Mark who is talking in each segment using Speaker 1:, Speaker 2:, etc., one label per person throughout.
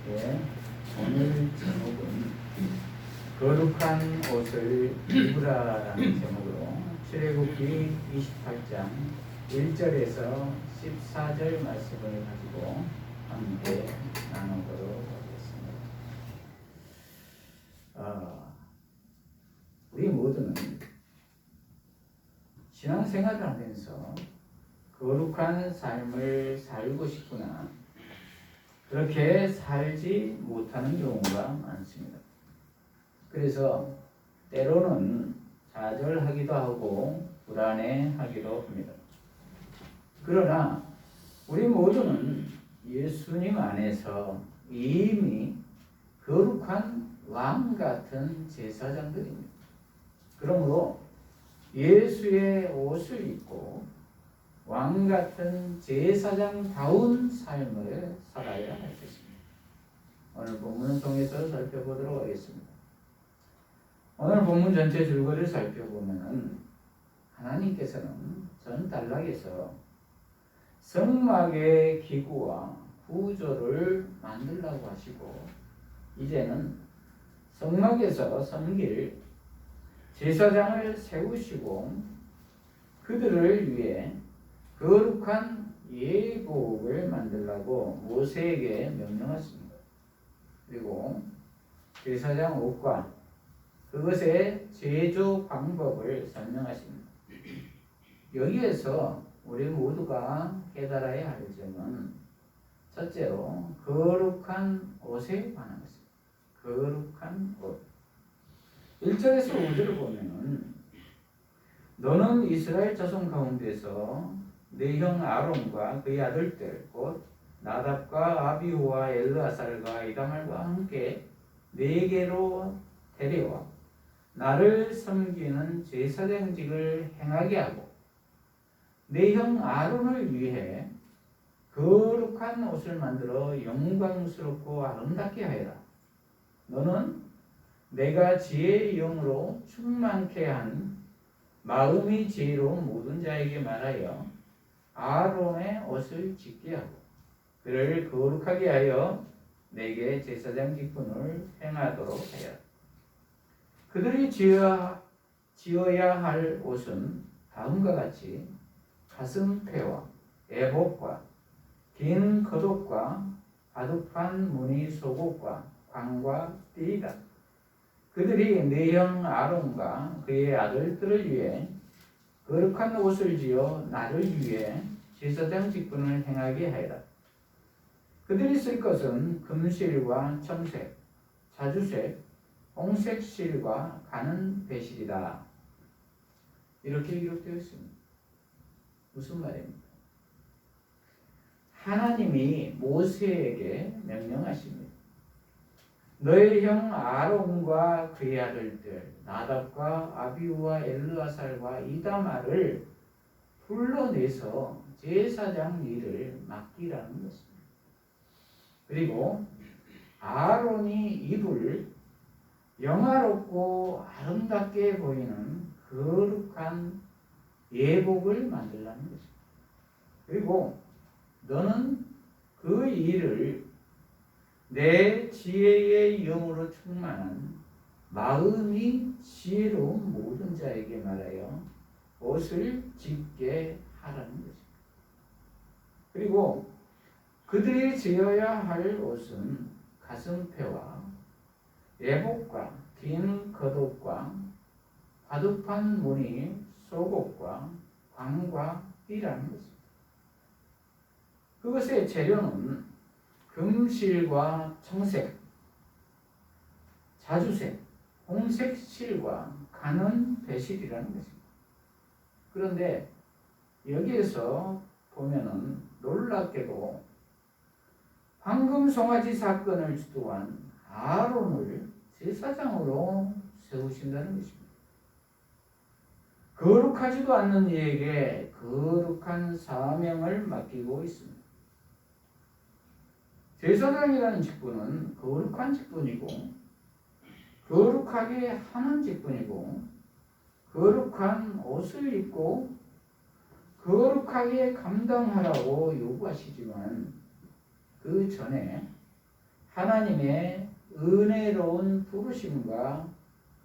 Speaker 1: 예, 오늘 제목은 거룩한 옷을 입으라라는 제목으로 출애굽기 28장 1절에서 14절 말씀을 가지고 함께 나누도록 하겠습니다. 우리 모두는 신앙생활을 하면서 거룩한 삶을 살고 싶구나 그렇게 살지 못하는 경우가 많습니다. 그래서 때로는 좌절하기도 하고 불안해하기도 합니다. 그러나 우리 모두는 예수님 안에서 이미 거룩한 왕 같은 제사장들입니다. 그러므로 예수의 옷을 입고 왕 같은 제사장다운 삶을 살아야 할 것입니다. 오늘 본문을 통해서 살펴보도록 하겠습니다. 오늘 본문 전체 줄거리를 살펴보면 하나님께서는 전 단락에서 성막의 기구와 구조를 만들라고 하시고 이제는 성막에서 섬길 제사장을 세우시고 그들을 위해 거룩한 예복을 만들라고 모세에게 명령하십니다. 그리고 제사장 옷과 그것의 제조 방법을 설명하십니다. 여기에서 우리 모두가 깨달아야 할 점은 첫째로 거룩한 옷에 관한 것입니다. 거룩한 옷. 1절에서 5절을 보면은 너는 이스라엘 자손 가운데서 네 형 아론과 그의 아들들 곧 나답과 아비후와 엘르아살과 이다말과 함께 네게로 데려와 나를 섬기는 제사장직을 행하게 하고 네 형 아론을 위해 거룩한 옷을 만들어 영광스럽고 아름답게 하여라. 너는 내가 지혜의 영으로 충만케 한 마음이 지혜로운 모든 자에게 말하여 아론의 옷을 짓게 하고 그를 거룩하게 하여 내게 제사장 직분을 행하도록 하여라. 그들이 지어야 할 옷은 다음과 같이 가슴패와 에봇과 긴 겉옷과 바둑판 무늬 속옷과 광과 띠이다. 그들이 네 형 아론과 그의 아들들을 위해 거룩한 옷을 지어 나를 위해 제사장 직분을 행하게 하여라. 그들이 쓸 것은 금실과 청색, 자주색, 홍색 실과 가는 배실이다. 이렇게 기록되어 있습니다. 무슨 말입니까? 하나님이 모세에게 명령하십니다. 너의 형 아론과 그의 아들들 나답과 아비후와 엘르아살과 이다말을 불러내서 제사장 일을 맡기라는 것입니다. 그리고 아론이 입을 영화롭고 아름답게 보이는 거룩한 예복을 만들라는 것입니다. 그리고 너는 그 일을 내 지혜의 영으로 충만한 마음이 지혜로운 모든 자에게 말하여 옷을 짓게 하라는 것입니다. 그리고 그들이 지어야 할 옷은 가슴패와 예복과 긴 겉옷과 바둑판 무늬 속옷과 광과 띠라는 것입니다. 그것의 재료는 금실과 청색, 자주색, 홍색 실과 가는 배실이라는 것입니다. 그런데 여기에서 보면은 놀랍게도 황금 송아지 사건을 주도한 아론을 제사장으로 세우신다는 것입니다. 거룩하지도 않는 이에게 거룩한 사명을 맡기고 있습니다. 제사장이라는 직분은 거룩한 직분이고 거룩하게 하는 직분이고 거룩한 옷을 입고 거룩하게 감당하라고 요구하시지만 그 전에 하나님의 은혜로운 부르심과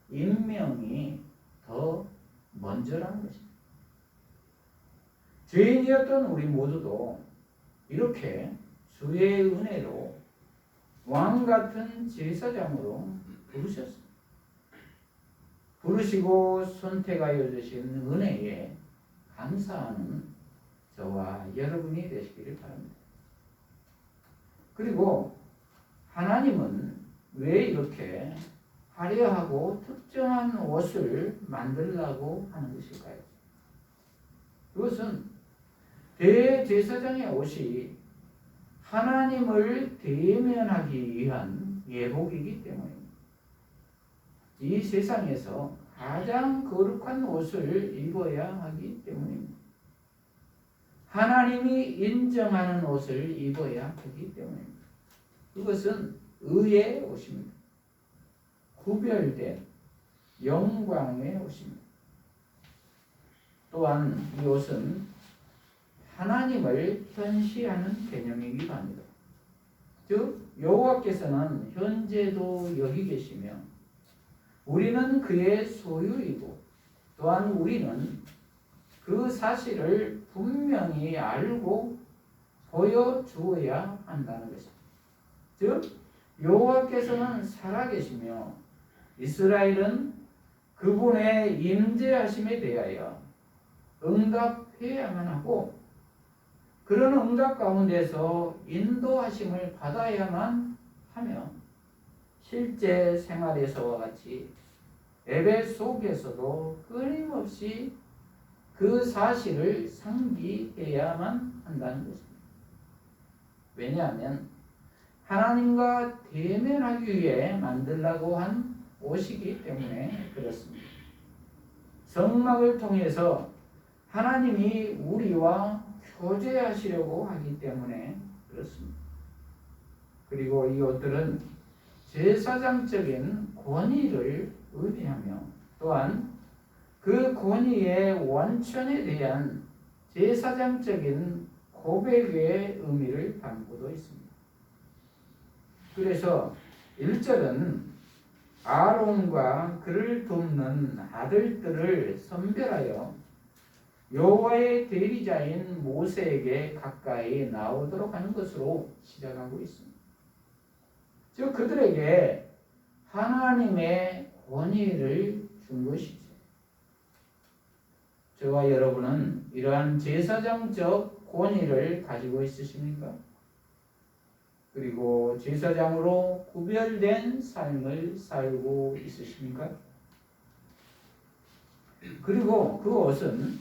Speaker 1: 임명이 더 먼저라는 것입니다. 죄인이었던 우리 모두도 이렇게 주의 은혜로 왕같은 제사장으로 부르셨습니다. 부르시고 선택하여 주신 은혜에 감사하는 저와 여러분이 되시기를 바랍니다. 그리고 하나님은 왜 이렇게 화려하고 특정한 옷을 만들라고 하는 것일까요? 그것은 대제사장의 옷이 하나님을 대면하기 위한 예복이기 때문입니다. 이 세상에서 가장 거룩한 옷을 입어야 하기 때문입니다. 하나님이 인정하는 옷을 입어야 하기 때문입니다. 그것은 의의 옷입니다. 구별된 영광의 옷입니다. 또한 이 옷은 하나님을 현시하는 개념이기도 합니다. 즉 여호와께서는 현재도 여기 계시며 우리는 그의 소유이고 또한 우리는 그 사실을 분명히 알고 보여주어야 한다는 것입니다. 즉 여호와께서는 살아계시며 이스라엘은 그분의 임재하심에 대하여 응답해야만 하고 그런 응답 가운데서 인도하심을 받아야만 하며 실제 생활에서와 같이 예배 속에서도 끊임없이 그 사실을 상기해야만 한다는 것입니다. 왜냐하면 하나님과 대면하기 위해 만들라고 한 옷이기 때문에 그렇습니다. 성막을 통해서 하나님이 우리와 교제하시려고 하기 때문에 그렇습니다. 그리고 이 옷들은 제사장적인 권위를 의미하며 또한 그 권위의 원천에 대한 제사장적인 고백의 의미를 담고도 있습니다. 그래서 1절은 아론과 그를 돕는 아들들을 선별하여 여호와의 대리자인 모세에게 가까이 나오도록 하는 것으로 시작하고 있습니다. 즉 그들에게 하나님의 권위를 준 것이죠. 저와 여러분은 이러한 제사장적 권위를 가지고 있으십니까? 그리고 제사장으로 구별된 삶을 살고 있으십니까? 그리고 그 옷은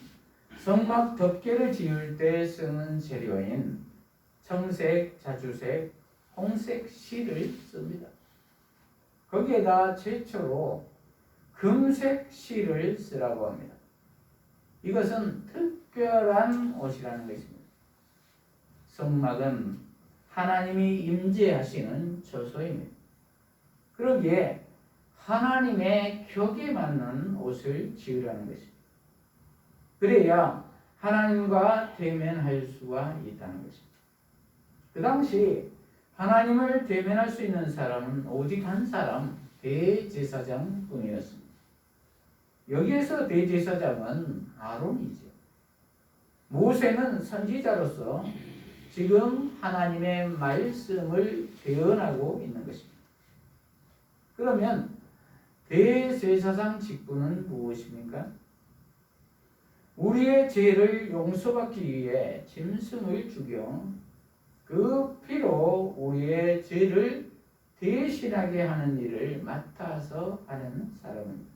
Speaker 1: 성막 덮개를 지을 때 쓰는 재료인 청색, 자주색, 홍색 실을 씁니다. 거기에다 최초로 금색 실을 쓰라고 합니다. 이것은 특별한 옷이라는 것입니다. 성막은 하나님이 임재하시는 처소입니다. 그러기에 하나님의 격에 맞는 옷을 지으라는 것입니다. 그래야 하나님과 대면할 수가 있다는 것입니다. 그 당시 하나님을 대면할 수 있는 사람은 오직 한 사람, 대제사장 뿐이었습니다. 여기에서 대제사장은 아론이죠. 모세는 선지자로서 지금 하나님의 말씀을 대언하고 있는 것입니다. 그러면 대제사장 직분은 무엇입니까? 우리의 죄를 용서받기 위해 짐승을 죽여 그 피로 우리의 죄를 대신하게 하는 일을 맡아서 하는 사람입니다.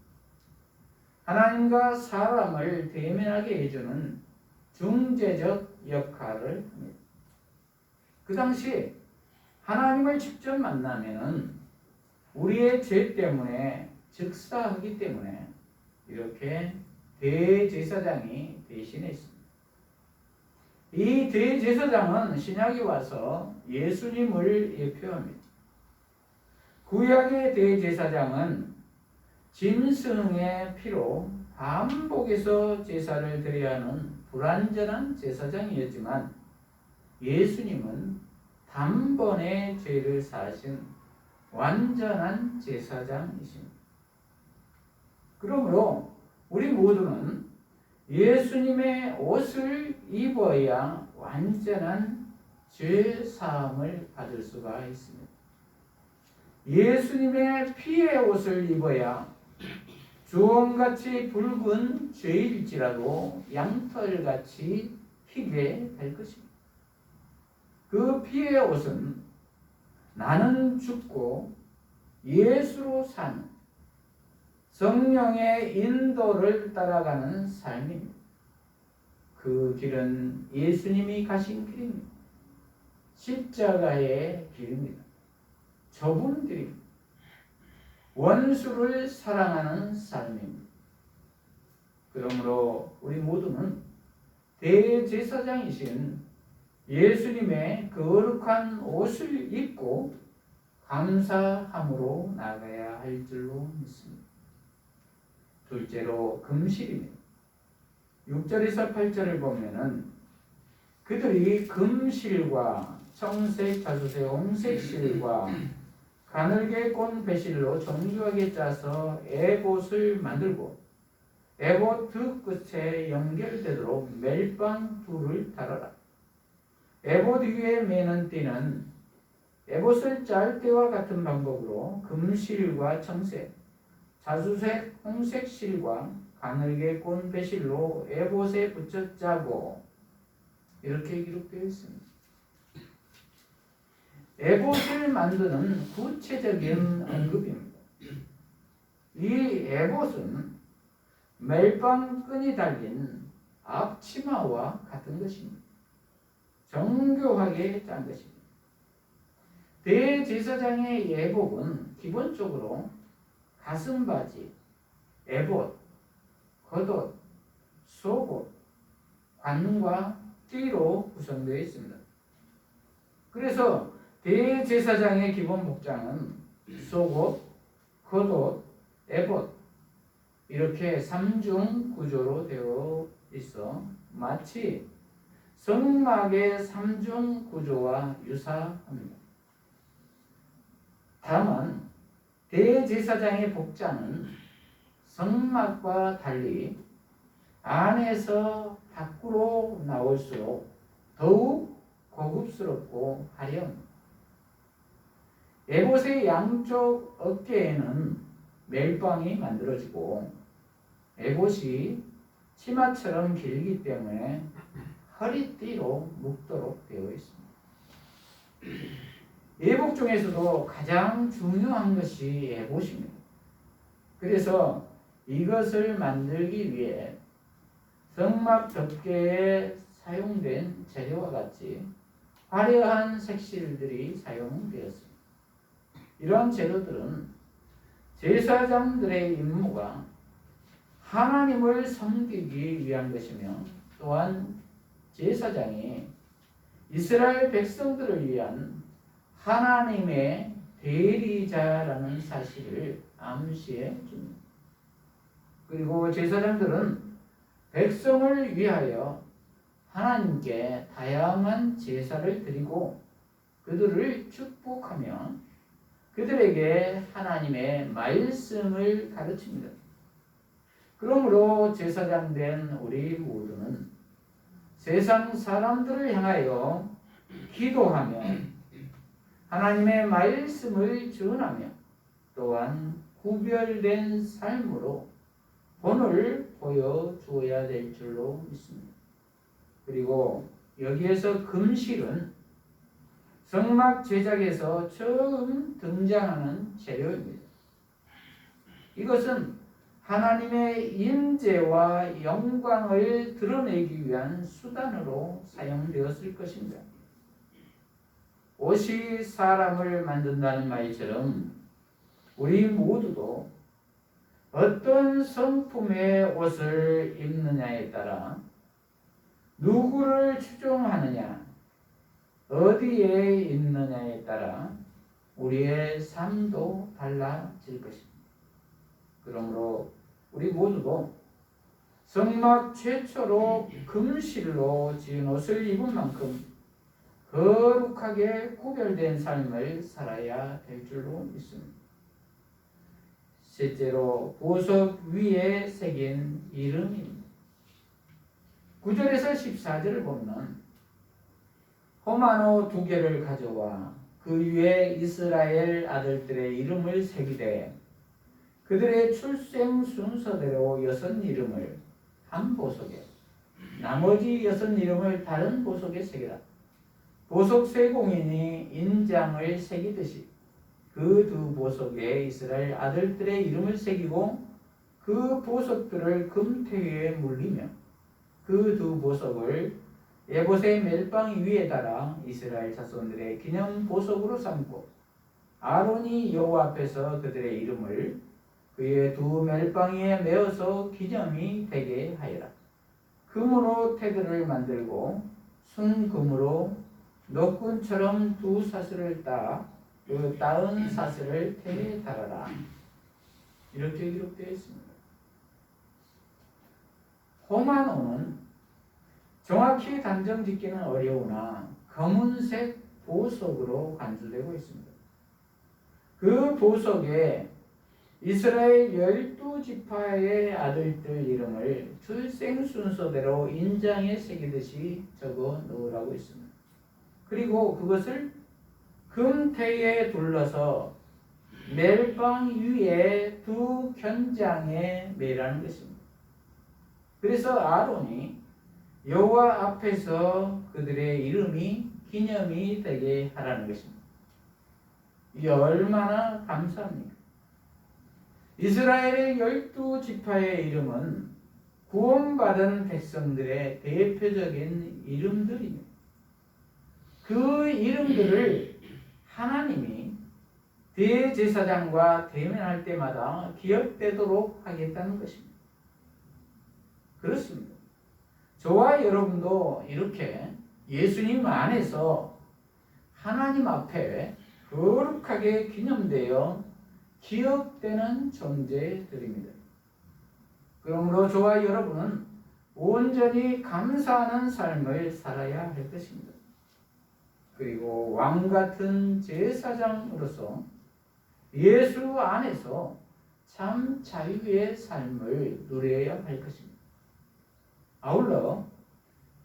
Speaker 1: 하나님과 사람을 대면하게 해주는 중재적 역할을 합니다. 그 당시 하나님을 직접 만나면은 우리의 죄 때문에 즉사하기 때문에 이렇게 대제사장이 대신했습니다. 이 대제사장은 신약에 와서 예수님을 예표합니다. 구약의 대제사장은 짐승의 피로 반복해서 제사를 드려야 하는 불완전한 제사장이었지만 예수님은 단번에 죄를 사하신 완전한 제사장이십니다. 그러므로 우리 모두는 예수님의 옷을 입어야 완전한 죄 사함을 받을 수가 있습니다. 예수님의 피의 옷을 입어야 주홍같이 붉은 죄일지라도 양털같이 희게 될 것입니다. 그 피의 옷은 나는 죽고 예수로 사는 성령의 인도를 따라가는 삶입니다. 그 길은 예수님이 가신 길입니다. 십자가의 길입니다. 좁은 길입니다. 원수를 사랑하는 삶입니다. 그러므로 우리 모두는 대제사장이신 예수님의 거룩한 옷을 입고 감사함으로 나가야 할 줄로 믿습니다. 둘째로 금실입니다. 6절에서 8절을 보면은 그들이 금실과 청색, 자주색, 홍색 실과 가늘게 꼰 배실로 정교하게 짜서 에봇을 만들고 에봇 두 끝에 연결되도록 멜빵 둘을 달아라. 에봇 위에 매는 띠는 에봇을 짤 때와 같은 방법으로 금실과 청색, 자주색, 홍색 실과 가늘게 꼰 배실로 에봇에 붙여 짜고 이렇게 기록되어 있습니다. 에봇을 만드는 구체적인 언급입니다. 이 에봇은 멜빵 끈이 달린 앞치마와 같은 것입니다. 정교하게 짠 것입니다. 대제사장의 예복은 기본적으로 가슴바지, 에봇, 겉옷, 속옷, 관과 띠로 구성되어 있습니다. 그래서 대제사장의 기본 복장은 속옷, 겉옷, 에봇 이렇게 3중 구조로 되어 있어 마치 성막의 3중 구조와 유사합니다. 다만 대제사장의 복장은 성막과 달리 안에서 밖으로 나올수록 더욱 고급스럽고 화려합니다. 에봇의 양쪽 어깨에는 멜빵이 만들어지고 에봇이 치마처럼 길기 때문에 허리띠로 묶도록 되어 있습니다. 예복 중에서도 가장 중요한 것이 에봇입니다. 그래서 이것을 만들기 위해 성막 덮개에 사용된 재료와 같이 화려한 색실들이 사용되었습니다. 이러한 재료들은 제사장들의 임무가 하나님을 섬기기 위한 것이며 또한 제사장이 이스라엘 백성들을 위한 하나님의 대리자라는 사실을 암시해 줍니다. 그리고 제사장들은 백성을 위하여 하나님께 다양한 제사를 드리고 그들을 축복하며 그들에게 하나님의 말씀을 가르칩니다. 그러므로 제사장 된 우리 모두는 세상 사람들을 향하여 기도하며 하나님의 말씀을 전하며 또한 구별된 삶으로 본을 보여주어야 될 줄로 믿습니다. 그리고 여기에서 금실은 성막 제작에서 처음 등장하는 재료입니다. 이것은 하나님의 임재와 영광을 드러내기 위한 수단으로 사용되었을 것입니다. 옷이 사람을 만든다는 말처럼 우리 모두도 어떤 성품의 옷을 입느냐에 따라 누구를 추종하느냐, 어디에 있느냐에 따라 우리의 삶도 달라질 것입니다. 그러므로 우리 모두도 성막 최초로 금실로 지은 옷을 입은 만큼 거룩하게 구별된 삶을 살아야 될 줄로 믿습니다. 셋째로 보석 위에 새긴 이름입니다. 9절에서 14절을 보면 호마노 2개를 가져와 그 위에 이스라엘 아들들의 이름을 새기되 그들의 출생 순서대로 6 이름을 한 보석에 나머지 6 이름을 다른 보석에 새기라. 보석 세공인이 인장을 새기듯이 그 2 보석에 이스라엘 아들들의 이름을 새기고 그 보석들을 금태위에 물리며 그 2 보석을 에봇의 멜빵 위에 달아 이스라엘 자손들의 기념 보석으로 삼고 아론이 여호와 앞에서 그들의 이름을 그의 2 멜빵 위에 메어서 기념이 되게 하여라. 금으로 태그를 만들고 순금으로 노끈처럼 2 사슬을 따 그 따은 사슬을 태에 달아라. 이렇게 기록되어 있습니다. 호마노는 정확히 단정 짓기는 어려우나 검은색 보석으로 간주되고 있습니다. 그 보석에 이스라엘 12지파의 아들들 이름을 출생 순서대로 인장에 새기듯이 적어 넣으라고 했습니다. 그리고 그것을 금태에 둘러서 멜빵 위에 2 견장에 매라는 것입니다. 그래서 아론이 여호와 앞에서 그들의 이름이 기념이 되게 하라는 것입니다. 이게 얼마나 감사합니까? 이스라엘의 12지파의 이름은 구원받은 백성들의 대표적인 이름들입니다. 그 이름들을 하나님이 대제사장과 대면할 때마다 기억되도록 하겠다는 것입니다. 그렇습니다. 저와 여러분도 이렇게 예수님 안에서 하나님 앞에 거룩하게 기념되어 기억되는 존재들입니다. 그러므로 저와 여러분은 온전히 감사하는 삶을 살아야 할 것입니다. 그리고 왕같은 제사장으로서 예수 안에서 참 자유의 삶을 누려야 할 것입니다. 아울러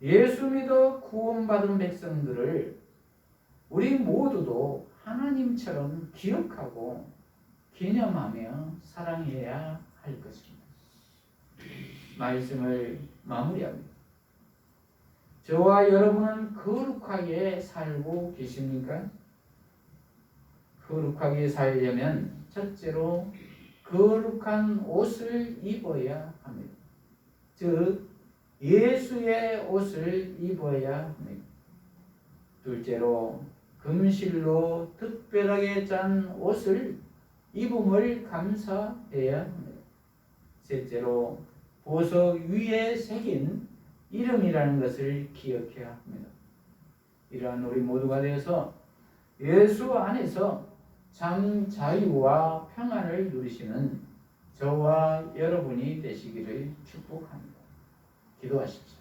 Speaker 1: 예수 믿어 구원받은 백성들을 우리 모두도 하나님처럼 기억하고 기념하며 사랑해야 할 것입니다. 말씀을 마무리합니다. 저와 여러분은 거룩하게 살고 계십니까? 거룩하게 살려면 첫째로 거룩한 옷을 입어야 합니다. 즉 예수의 옷을 입어야 합니다. 둘째로 금실로 특별하게 짠 옷을 입음을 감사해야 합니다. 셋째로 보석 위에 새긴 이름이라는 것을 기억해야 합니다. 이러한 우리 모두가 되어서 예수 안에서 참 자유와 평안을 누리시는 저와 여러분이 되시기를 축복합니다. 기도하십시오.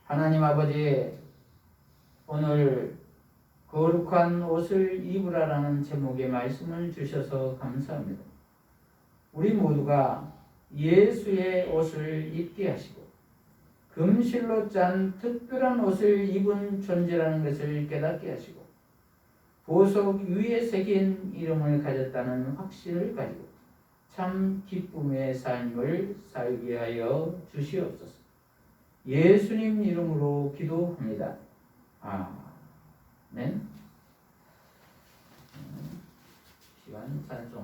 Speaker 1: 하나님 아버지, 오늘 거룩한 옷을 입으라라는 제목의 말씀을 주셔서 감사합니다. 우리 모두가 예수의 옷을 입게 하시고 금실로 짠 특별한 옷을 입은 존재라는 것을 깨닫게 하시고 보석 위에 새긴 이름을 가졌다는 확신을 가지고 참 기쁨의 삶을 살게 하여 주시옵소서. 예수님 이름으로 기도합니다. 아멘. 시간 찬송